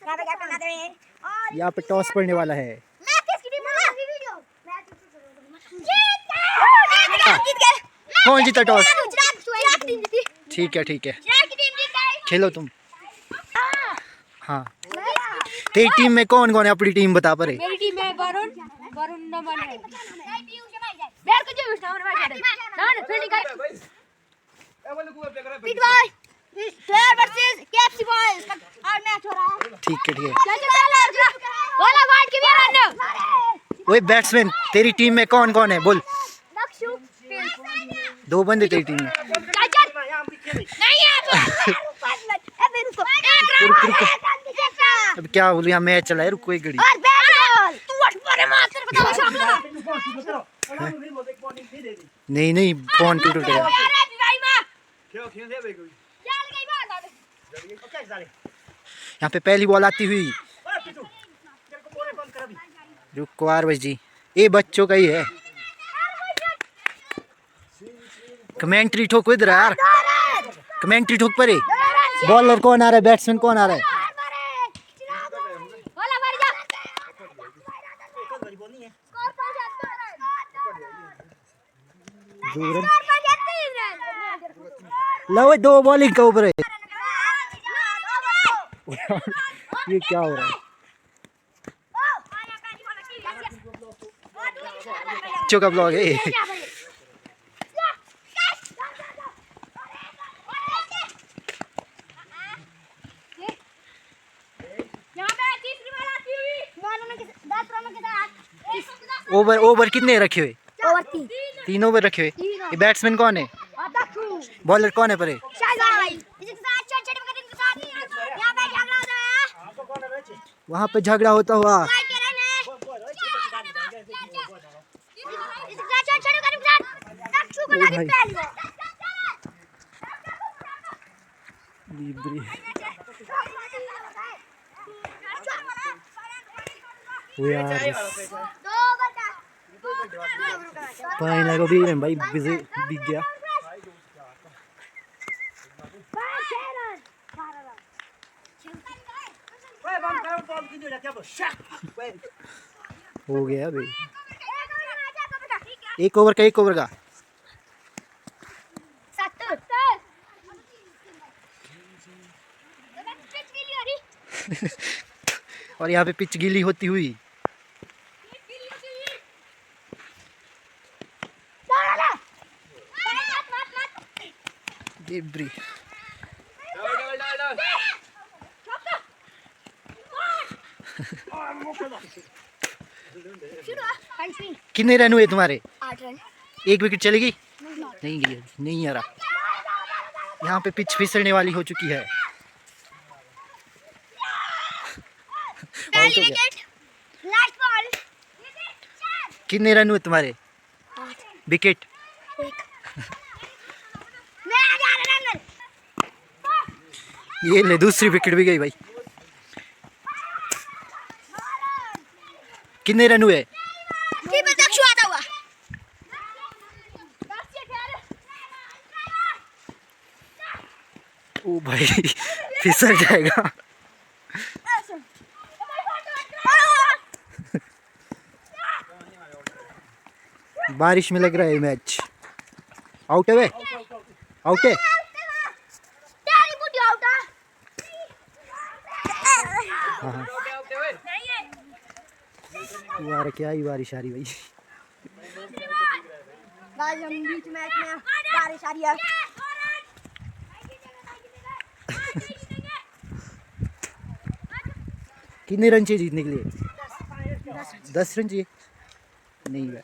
यहाँ पे टॉस पड़ने वाला है। कौन जीता टॉस? ठीक है ठीक है, खेलो तुम। हाँ, तेरी टीम में कौन कौन है? अपनी टीम बता परे। मेरी टीम में वरुण नमन है। ठीक है ठीक है। वही बैट्समैन, तेरी टीम में कौन कौन है बोल? 2 बंदे तेरी टीम में। अब क्या बोलूं, यहाँ मैच चला है, रुको एक घड़ी। नहीं नहीं, फोन क्यों टूटेगा? यहाँ पे पहली बॉल आती हुई, रुको आरवश जी, ये बच्चों का ही है। कमेंट्री ठोको इधर यार, कमेंट्री ठोक परे। बॉलर कौन आ रहा है, बैट्समैन कौन आ रहा है? लो 2 बॉलिंग का ऊपर है। ये क्या हो रहा है? बच्चों का ब्लॉग है। ओवर कितने रखे हुए? 3 ओवर रखे हुए। ये बैट्समैन कौन है? बॉलर कौन है परे? वहाँ पे झगड़ा होता हुआ। पानी लगा भी भाई, बिग गया। हो गया भाई, 1 ओवर का 1 ओवर का। और यहाँ पे पिच गीली होती हुई। कितने रन हुए तुम्हारे? 8 रन। 1 विकेट चलेगी? नहीं गई, नहीं आ रहा। यहाँ पे पिच फिसलने वाली हो चुकी है। कितने रन हुए तुम्हारे? विकेट? ये ले, दूसरी विकेट भी गई भाई। कितने रन हुए? ओ भाई, फिसल जाएगा। बारिश में लग रहा है मैच। आउट है वे, आउट है। हाँ, यार क्या ही बारिश आ रही भाई। बीच मैच में बारिश आ रही है। कितने रन चाहिए जीतने के लिए? 10 रन चाहिए? नहीं भाई,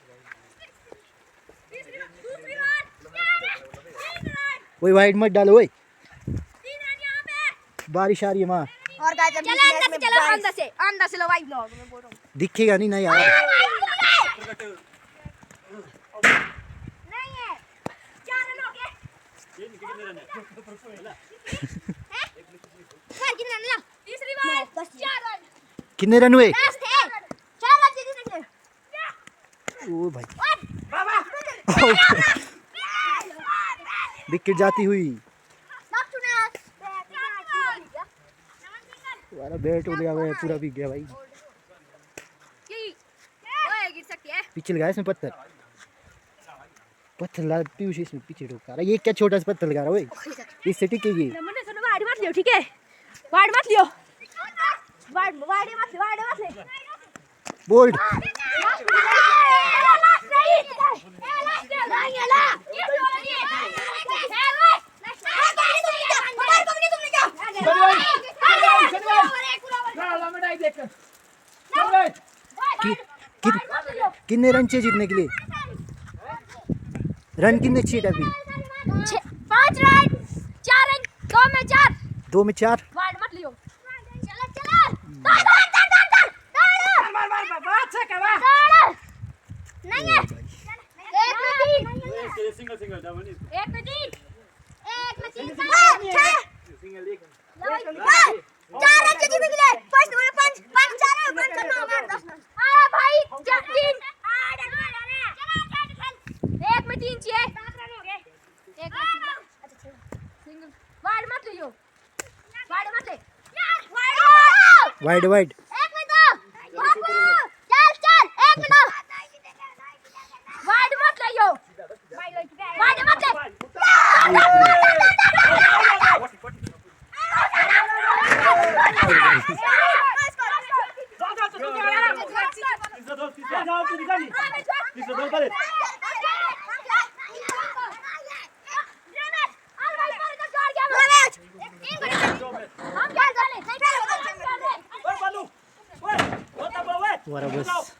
वही वाइड मत डालो। वही बारिश आ रही है वहाँ। और अंदर से लो भाई, ब्लॉग में बोल रहा हूँ। दिखेगा नहीं ना यार। नहीं है, 4 रन हो गए। तीसरी बार 4 रन। कितने रन हुए? 4 रन। ओ भाई, विकेट जाती हुई। तुम्हारा बैट हो गया भाई, पूरा भीग गया भाई। ओए गिर सकती है। पीछे लगाया इसमें पत्थर, पत्थर ला पीयूष इसमें पीछे ठोका रहा। ये क्या छोटा सा पत्थर लगा रहा है ओए, इससे टिकेगी। नमने सुनो वाड़ मत लियो, ठीक है? वाड़ मत लियो, वाड़ मत ले। बोल्ड कितने रन चाहिए जीतने के लिए? रन कितने चाहिए अभी? 5 रन, 4 रन, 2 में 4। 2 में 4। वाड़ मत लियो। नहीं है। 1 में 3। सिंगल सिंगल डबल 1 में 3। 1 में 3 सिंगल एक 4 रन चाहिए जीतने के लिए। फर्स्ट बोले 5 4 है, 5 करना होगा 10 रन। आ भाई 3 1 में 3 चाहिए। 7 रन हो गए। 1 में 3 अच्छा सिंगल। वाड़ मत लियो, वाड़ मत ले। वाइड वाइड 1 में 2 चल 1 में 2 वाड़ मत लियो, वाड़ मत ले। तुम्हारा बस